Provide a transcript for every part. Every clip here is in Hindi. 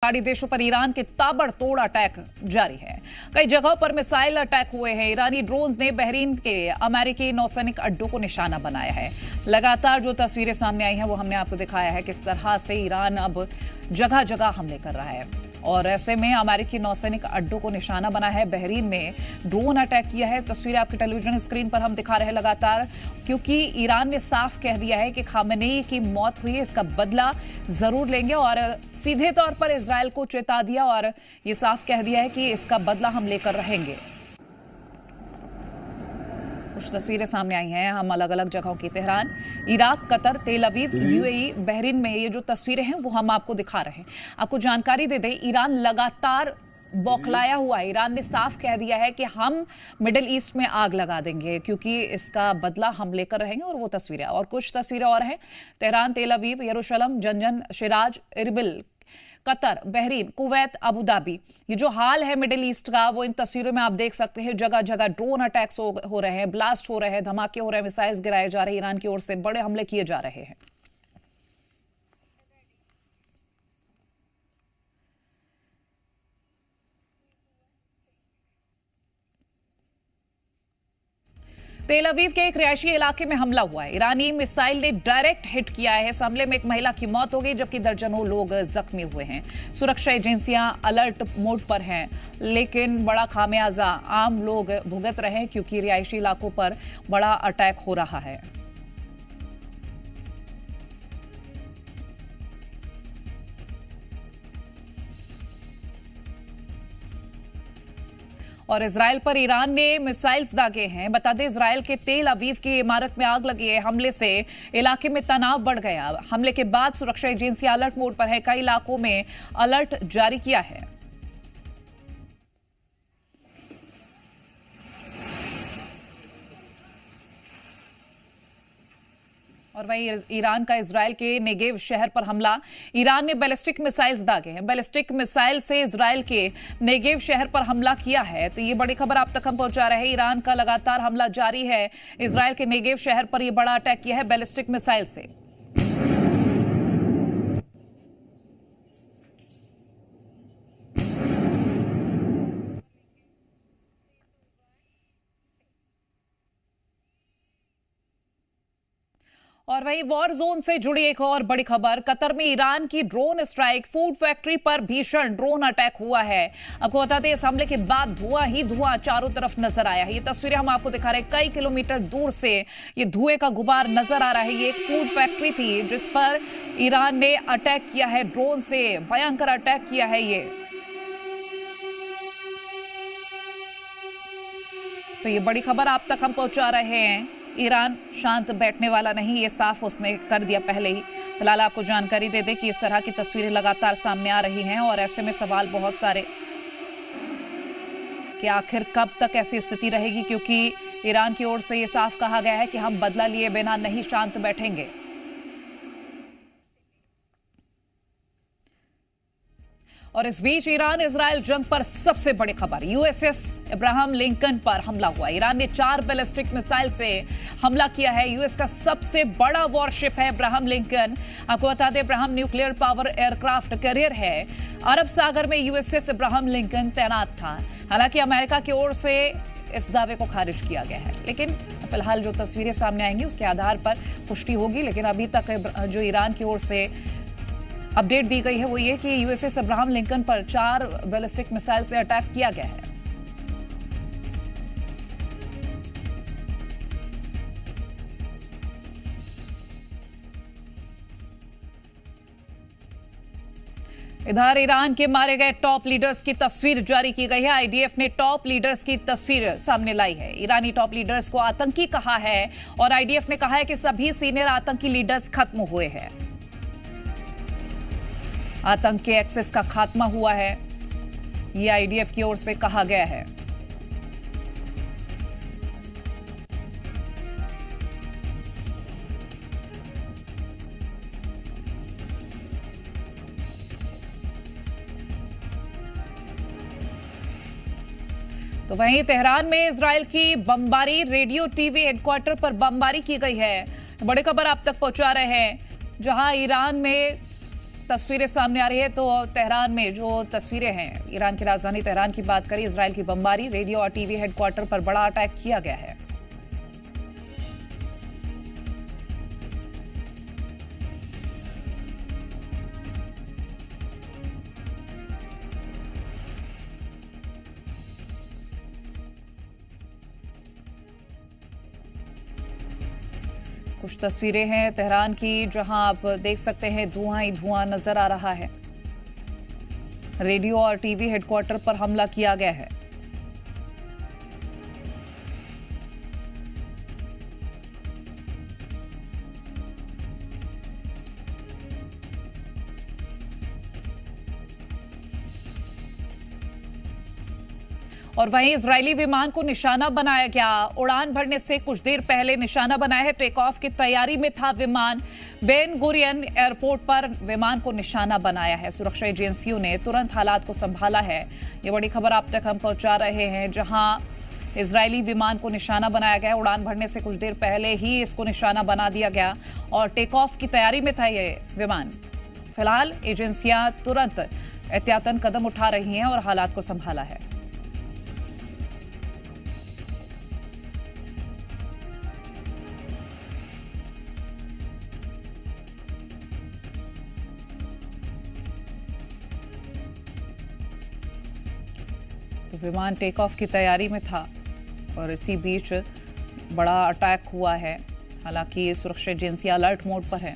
पहाड़ी देशों पर ईरान के ताबड़तोड़ अटैक जारी है। कई जगहों पर मिसाइल अटैक हुए हैं। ईरानी ड्रोन्स ने बहरीन के अमेरिकी नौसैनिक अड्डों को निशाना बनाया है। लगातार जो तस्वीरें सामने आई हैं वो हमने आपको दिखाया है किस तरह से ईरान अब जगह जगह हमले कर रहा है और ऐसे में अमेरिकी नौसैनिक अड्डों को निशाना बना है। बहरीन में ड्रोन अटैक किया है। तस्वीरें आपकी टेलीविजन स्क्रीन पर हम दिखा रहे हैं लगातार, क्योंकि ईरान ने साफ कह दिया है कि खामेनेई की मौत हुई है, इसका बदला जरूर लेंगे और सीधे तौर पर इजरायल को चेता दिया और ये साफ कह दिया है कि इसका बदला हम लेकर रहेंगे। कुछ तस्वीरें सामने आई हैं हम अलग अलग जगहों की। तेहरान, इराक, कतर, तेल अवीव, यूएई, बहरीन में ये जो तस्वीरें हैं वो हम आपको दिखा रहे हैं। आपको जानकारी दे दें, ईरान लगातार बौखलाया हुआ है। ईरान ने साफ कह दिया है कि हम मिडिल ईस्ट में आग लगा देंगे क्योंकि इसका बदला हम लेकर रहेंगे। और वो तस्वीरें और कुछ तस्वीरें और हैं। Tehran, Tel Aviv, Jerusalem, Zanjan, Shiraz, Erbil, Qatar, Bahrain, Kuwait, Abu Dhabi, ये जो हाल है मिडिल ईस्ट का वो इन तस्वीरों में आप देख सकते हैं। जगह जगह ड्रोन अटैक्स हो रहे हैं, ब्लास्ट हो रहे हैं, धमाके हो रहे हैं, मिसाइल्स गिराए जा रहे हैं। ईरान की ओर से बड़े हमले किए जा रहे हैं। तेल अवीव के एक रिहायशी इलाके में हमला हुआ है। ईरानी मिसाइल ने डायरेक्ट हिट किया है। इस हमले में एक महिला की मौत हो गई जबकि दर्जनों लोग जख्मी हुए हैं। सुरक्षा एजेंसियां अलर्ट मोड पर हैं, लेकिन बड़ा खामियाजा आम लोग भुगत रहे हैं क्योंकि रिहायशी इलाकों पर बड़ा अटैक हो रहा है। और इजराइल पर ईरान ने मिसाइल्स दागे हैं। बता दें, इजराइल के तेल अवीव की इमारत में आग लगी है। हमले से इलाके में तनाव बढ़ गया। हमले के बाद सुरक्षा एजेंसी अलर्ट मोड पर है। कई इलाकों में अलर्ट जारी किया है। और वहीं ईरान का इजराइल के नेगेव शहर पर हमला। ईरान ने बैलिस्टिक मिसाइल्स दागे हैं। बैलिस्टिक मिसाइल से इजराइल के नेगेव शहर पर हमला किया है। तो ये बड़ी खबर आप तक हम पहुंचा रहे हैं। ईरान का लगातार हमला जारी है। इजराइल के नेगेव शहर पर यह बड़ा अटैक किया है बैलिस्टिक मिसाइल से। और वहीं वॉर जोन से जुड़ी एक और बड़ी खबर। कतर में ईरान की ड्रोन स्ट्राइक, फूड फैक्ट्री पर भीषण ड्रोन अटैक हुआ है। आपको बता दें, इस हमले के बाद धुआं ही धुआं चारों तरफ नजर आया है। ये तस्वीरें हम आपको दिखा रहे हैं। कई किलोमीटर दूर से ये धुएं का गुबार नजर आ रहा है। ये एक फूड फैक्ट्री थी जिस पर ईरान ने अटैक किया है, ड्रोन से भयंकर अटैक किया है। ये तो ये बड़ी खबर आप तक हम पहुंचा रहे हैं। ईरान शांत बैठने वाला नहीं, ये साफ उसने कर दिया पहले ही। फिलहाल आपको जानकारी दे दें कि इस तरह की तस्वीरें लगातार सामने आ रही हैं और ऐसे में सवाल बहुत सारे कि आखिर कब तक ऐसी स्थिति रहेगी, क्योंकि ईरान की ओर से ये साफ कहा गया है कि हम बदला लिए बिना नहीं शांत बैठेंगे। और इस बीच ईरान इजराइल जंग पर सबसे बड़ी खबर, यूएसएस अब्राहम लिंकन पर हमला हुआ। ईरान ने 4 बैलिस्टिक मिसाइल से हमला किया है। यूएस का सबसे बड़ा वॉरशिप है अब्राहम लिंकन। आपको बता दें, Abraham nuclear power aircraft carrier है। अरब सागर में यूएसएस अब्राहम लिंकन तैनात था। हालांकि अमेरिका की ओर से इस दावे को खारिज किया गया है, लेकिन फिलहाल जो तस्वीरें सामने आएंगी उसके आधार पर पुष्टि होगी। लेकिन अभी तक जो ईरान की ओर से अपडेट दी गई है वो ये कि यूएसएस अब्राहम लिंकन पर 4 बैलिस्टिक मिसाइल से अटैक किया गया है। इधर ईरान के मारे गए टॉप लीडर्स की तस्वीर जारी की गई है। आईडीएफ ने टॉप लीडर्स की तस्वीर सामने लाई है। ईरानी टॉप लीडर्स को आतंकी कहा है और आईडीएफ ने कहा है कि सभी सीनियर आतंकी लीडर्स खत्म हुए हैं। आतंक के एक्सेस का खात्मा हुआ है, यह आईडीएफ की ओर से कहा गया है। तो वहीं तेहरान में इजराइल की बमबारी, रेडियो टीवी हेडक्वार्टर पर बमबारी की गई है। बड़ी खबर आप तक पहुंचा रहे हैं, जहां ईरान में तस्वीरें सामने आ रही है। तो तेहरान में जो तस्वीरें हैं, ईरान की राजधानी तेहरान की बात करें, इजराइल की बमबारी, रेडियो और टीवी हेडक्वार्टर पर बड़ा अटैक किया गया है। कुछ तस्वीरें हैं तेहरान की, जहां आप देख सकते हैं धुआं ही धुआं नजर आ रहा है। रेडियो और टीवी हेडक्वार्टर पर हमला किया गया है। और वहीं इजरायली विमान को निशाना बनाया गया। उड़ान भरने से कुछ देर पहले निशाना बनाया है। टेक ऑफ की तैयारी में था विमान। बेन गुरियन एयरपोर्ट पर विमान को निशाना बनाया है। सुरक्षा एजेंसियों ने तुरंत हालात को संभाला है। ये बड़ी खबर आप तक हम पहुंचा रहे हैं, जहां इजरायली विमान को निशाना बनाया गया। उड़ान भरने से कुछ देर पहले ही इसको निशाना बना दिया गया और टेक ऑफ की तैयारी में था ये विमान। फिलहाल एजेंसियां तुरंत एहतियातन कदम उठा रही हैं और हालात को संभाला है। तो विमान टेक ऑफ की तैयारी में था और इसी बीच बड़ा अटैक हुआ है। हालांकि सुरक्षा एजेंसी अलर्ट मोड पर है।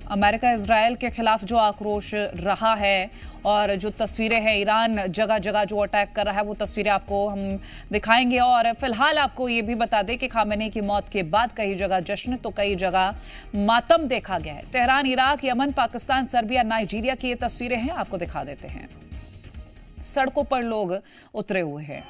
अमेरिका इजरायल के खिलाफ जो आक्रोश रहा है और जो तस्वीरें हैं, ईरान जगह जगह जो अटैक कर रहा है, वो तस्वीरें आपको हम दिखाएंगे। और फिलहाल आपको ये भी बता दें कि खामेनी की मौत के बाद कई जगह जश्न तो कई जगह मातम देखा गया है। Tehran, Iraq, Yemen, Pakistan, Serbia, Nigeria की ये तस्वीरें हैं, आपको दिखा देते हैं। सड़कों पर लोग उतरे हुए हैं।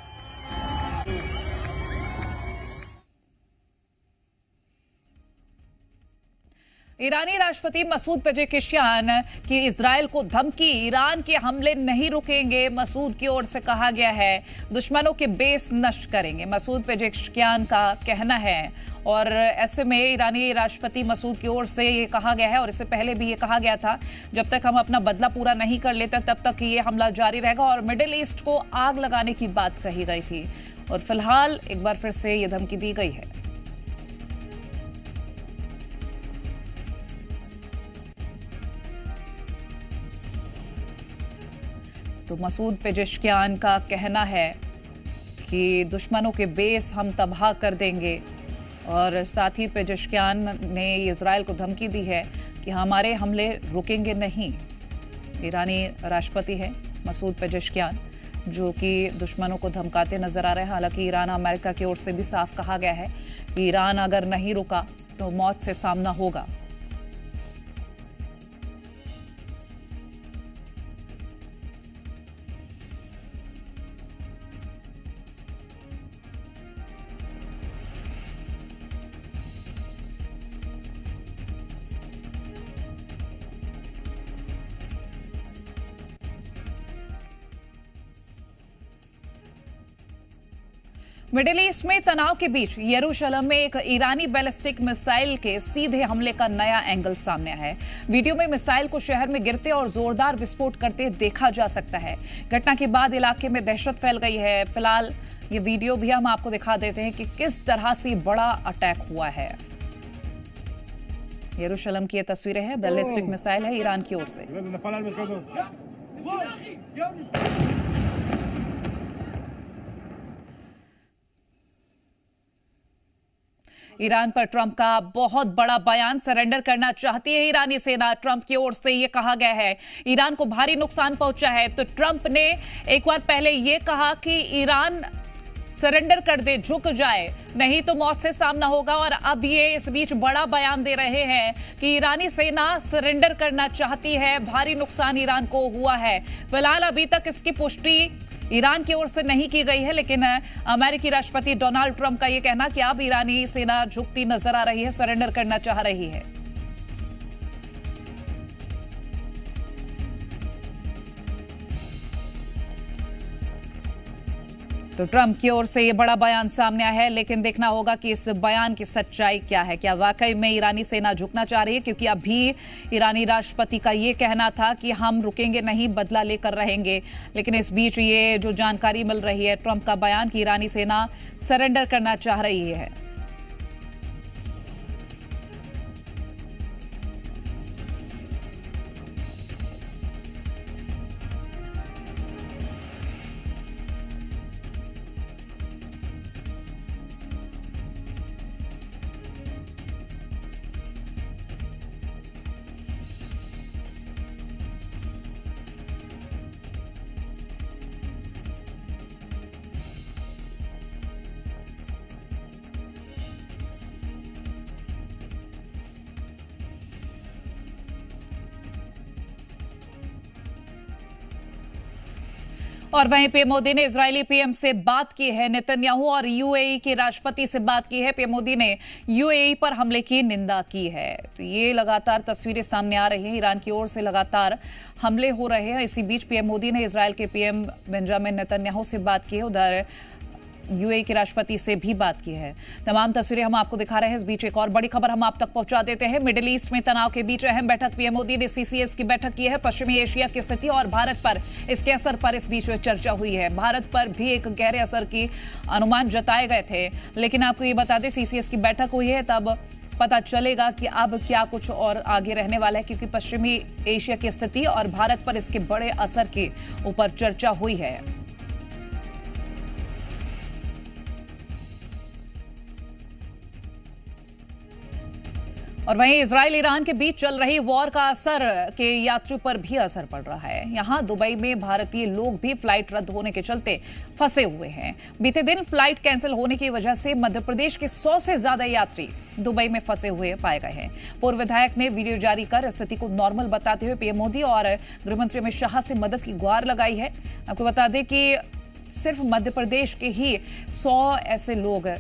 ईरानी राष्ट्रपति मसूद पेजेकिशियान की इजरायल को धमकी, ईरान के हमले नहीं रुकेंगे। मसूद की ओर से कहा गया है दुश्मनों के बेस नष्ट करेंगे, मसूद पेजेकिशियान का कहना है। और ऐसे में ईरानी राष्ट्रपति मसूद की ओर से ये कहा गया है, और इससे पहले भी ये कहा गया था, जब तक हम अपना बदला पूरा नहीं कर लेते तब तक ये हमला जारी रहेगा। और मिडिल ईस्ट को आग लगाने की बात कही गई थी और फिलहाल एक बार फिर से ये धमकी दी गई है। तो मसूद पेजेशकियान का कहना है कि दुश्मनों के बेस हम तबाह कर देंगे। और साथ ही पेजेशकियान ने इजरायल को धमकी दी है कि हमारे हमले रुकेंगे नहीं। ईरानी राष्ट्रपति हैं मसूद पेजेशकियान, जो कि दुश्मनों को धमकाते नजर आ रहे हैं। हालांकि ईरान, अमेरिका की ओर से भी साफ कहा गया है कि ईरान अगर नहीं रुका तो मौत से सामना होगा। मिडिल ईस्ट में तनाव के बीच यरूशलेम में एक ईरानी बैलिस्टिक मिसाइल के सीधे हमले का नया एंगल सामने आया है। वीडियो में मिसाइल को शहर में गिरते और जोरदार विस्फोट करते देखा जा सकता है। घटना के बाद इलाके में दहशत फैल गई है। फिलहाल ये वीडियो भी हम आपको दिखा देते हैं कि किस तरह से बड़ा अटैक हुआ है। यरूशलेम की ये तस्वीरें हैं, बैलिस्टिक मिसाइल है ईरान की ओर से। ईरान पर ट्रंप का बहुत बड़ा बयान, सरेंडर करना चाहती है ईरानी सेना। ट्रंप की ओर से यह कहा गया है ईरान को भारी नुकसान पहुंचा है। तो ट्रंप ने एक बार पहले यह कहा कि ईरान सरेंडर कर दे, झुक जाए, नहीं तो मौत से सामना होगा। और अब ये इस बीच बड़ा बयान दे रहे हैं कि ईरानी सेना सरेंडर करना चाहती है, भारी नुकसान ईरान को हुआ है। फिलहाल अभी तक इसकी पुष्टि ईरान की ओर से नहीं की गई है, लेकिन अमेरिकी राष्ट्रपति डोनाल्ड ट्रंप का यह कहना कि अब ईरानी सेना झुकती नजर आ रही है, सरेंडर करना चाह रही है। तो ट्रंप की ओर से ये बड़ा बयान सामने आया है, लेकिन देखना होगा कि इस बयान की सच्चाई क्या है। क्या वाकई में ईरानी सेना झुकना चाह रही है? क्योंकि अभी ईरानी राष्ट्रपति का ये कहना था कि हम रुकेंगे नहीं, बदला लेकर रहेंगे। लेकिन इस बीच ये जो जानकारी मिल रही है ट्रंप का बयान कि ईरानी सेना सरेंडर करना चाह रही है। और वहीं पीएम मोदी ने इजरायली पीएम से बात की है। नेतन्याहू और यूएई के राष्ट्रपति से बात की है। पीएम मोदी ने यूएई पर हमले की निंदा की है। तो ये लगातार तस्वीरें सामने आ रही हैं, ईरान की ओर से लगातार हमले हो रहे हैं। इसी बीच पीएम मोदी ने इजरायल के पीएम बेंजामिन नेतन्याहू से बात की है, उधर यूएई के राष्ट्रपति से भी बात की है। तमाम तस्वीरें हम आपको दिखा रहे हैं। इस बीच एक और बड़ी खबर हम आप तक पहुंचा देते हैं। मिडिल ईस्ट में तनाव के बीच अहम बैठक, पीएम मोदी ने सीसीएस की बैठक की है। पश्चिमी एशिया की स्थिति और भारत पर इसके असर पर इस बीच चर्चा हुई है। भारत पर भी एक गहरे असर की अनुमान जताए गए थे, लेकिन आपको ये बता दें सीसीएस की बैठक हुई है तब पता चलेगा कि अब क्या कुछ और आगे रहने वाला है, क्योंकि पश्चिमी एशिया की स्थिति और भारत पर इसके बड़े असर के ऊपर चर्चा हुई है। और वहीं इजराइल ईरान के बीच चल रही वॉर का असर के यात्रियों पर भी असर पड़ रहा है। यहां दुबई में भारतीय लोग भी फ्लाइट रद्द होने के चलते फंसे हुए हैं। बीते दिन फ्लाइट कैंसिल होने की वजह से मध्य प्रदेश के 100 से ज्यादा यात्री दुबई में फंसे हुए पाए गए हैं। पूर्व विधायक ने वीडियो जारी कर स्थिति को नॉर्मल बताते हुए पीएम मोदी और गृहमंत्री अमित शाह से मदद की गुहार लगाई है। आपको बता दें कि सिर्फ मध्य प्रदेश के ही 100 ऐसे लोग,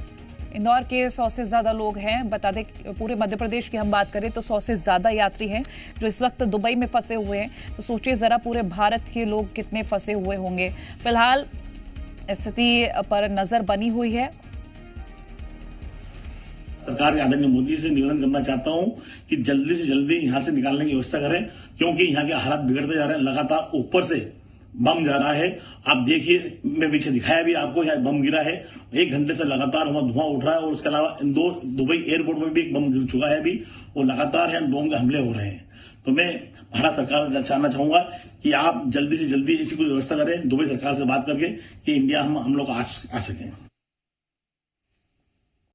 इंदौर के 100 से ज्यादा लोग हैं। बता दें पूरे मध्य प्रदेश की हम बात करें तो 100 से ज्यादा यात्री हैं जो इस वक्त दुबई में फंसे हुए हैं। तो सोचिए जरा पूरे भारत के लोग कितने फंसे हुए होंगे। फिलहाल स्थिति पर नजर बनी हुई है। सरकार के आदरणीय मोदी से निवेदन करना चाहता हूं कि जल्दी से जल्दी यहां से निकालने की व्यवस्था करें, क्योंकि यहां के हालात बिगड़ते जा रहे हैं। लगातार ऊपर से बम जा रहा है। आप देखिए, मैं पीछे दिखाया भी आपको, यहाँ बम गिरा है। 1 घंटे से लगातार वहां धुआं उठ रहा है और उसके अलावा इंदौर दुबई एयरपोर्ट में भी एक बम गिर चुका है अभी, और लगातार यहाँ ड्रोन के हमले हो रहे हैं। तो मैं भारत सरकार से जानना चाहूंगा कि आप जल्दी से जल्दी इसी को व्यवस्था करें दुबई सरकार से बात करके कि इंडिया हम लोग आ सकें।